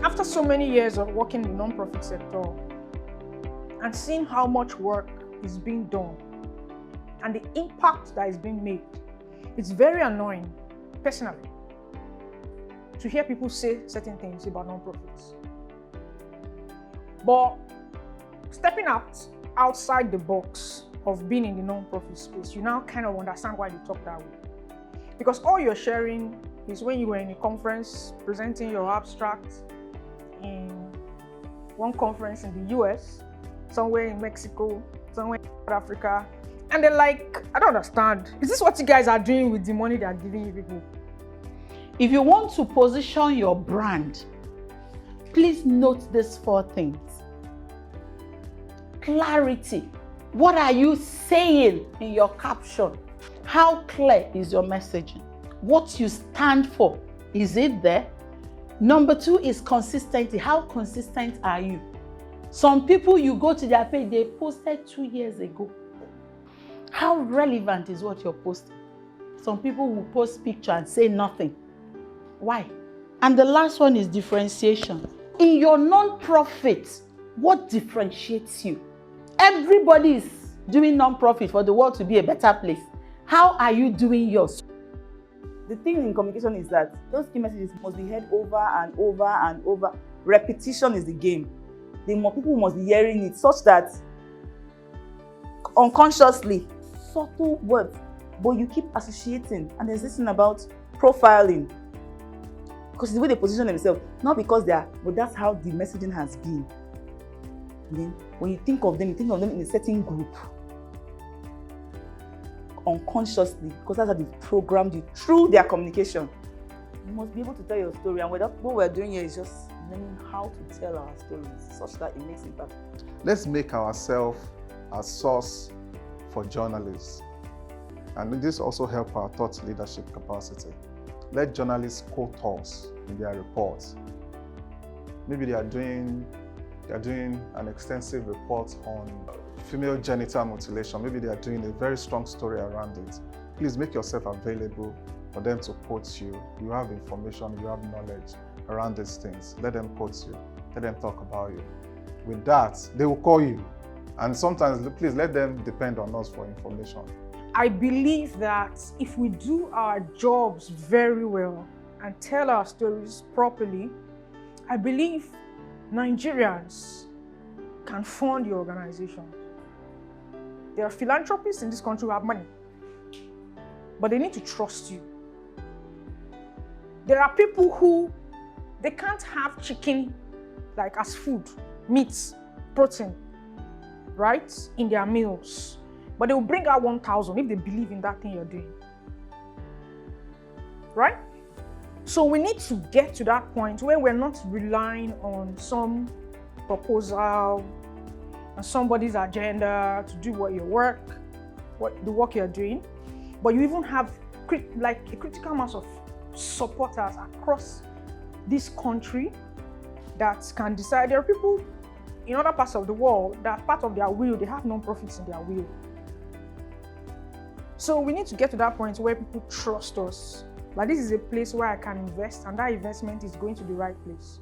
After so many years of working in the non-profit sector and seeing how much work is being done and the impact that is being made, it's very annoying, personally, to hear people say certain things about non-profits. But stepping outside the box of being in the non-profit space, you now kind of understand why they talk that way. Because all you're sharing is when you were in a conference presenting your abstract in one conference in the US, somewhere in Mexico, somewhere in South Africa, and they're like, I don't understand. Is this what you guys are doing with the money they are giving you people? If you want to position your brand, please note these 4 things. Clarity. What are you saying in your caption? How clear is your messaging? What you stand for, is it there? Number 2 is consistency. How consistent are you? Some people, you go to their page, they posted 2 years ago. How relevant is what you're posting? Some people will post picture and say nothing. Why? And the last one is differentiation. In your non-profit, what differentiates you? Everybody is doing non-profit for the world to be a better place. How are you doing yours? The thing in communication is that those key messages must be heard over and over and over. Repetition is the game. The more people must be hearing it, such that unconsciously, subtle words, but you keep associating. And there's this thing about profiling, because it's the way they position themselves, not because they are, but that's how the messaging has been. And then when you think of them in a certain group, unconsciously, because that's how they've programmed you through their communication. You must be able to tell your story, and what we're doing here is just learning how to tell our stories such that it makes impact. Let's make ourselves a source for journalists, and this also help our thought leadership capacity. Let journalists quote us in their reports. Maybe they are doing an extensive report on female genital mutilation. Maybe they are doing a very strong story around it. Please make yourself available for them to quote you. You have information, you have knowledge around these things. Let them quote you. Let them talk about you. With that, they will call you. And sometimes, please let them depend on us for information. I believe that if we do our jobs very well and tell our stories properly, I believe Nigerians can fund your organization. There are philanthropists in this country who have money, but they need to trust you. There are people who, they can't have chicken like as food, meat, protein, right, in their meals. But they will bring out 1,000 if they believe in that thing you're doing. Right? So we need to get to that point where we're not relying on some proposal and somebody's agenda to do the work you're doing, but you even have like a critical mass of supporters across this country that can decide. There are people in other parts of the world that part of their will, they have non-profits in their will. So we need to get to that point where people trust us. Like, this is a place where I can invest, and that investment is going to the right place.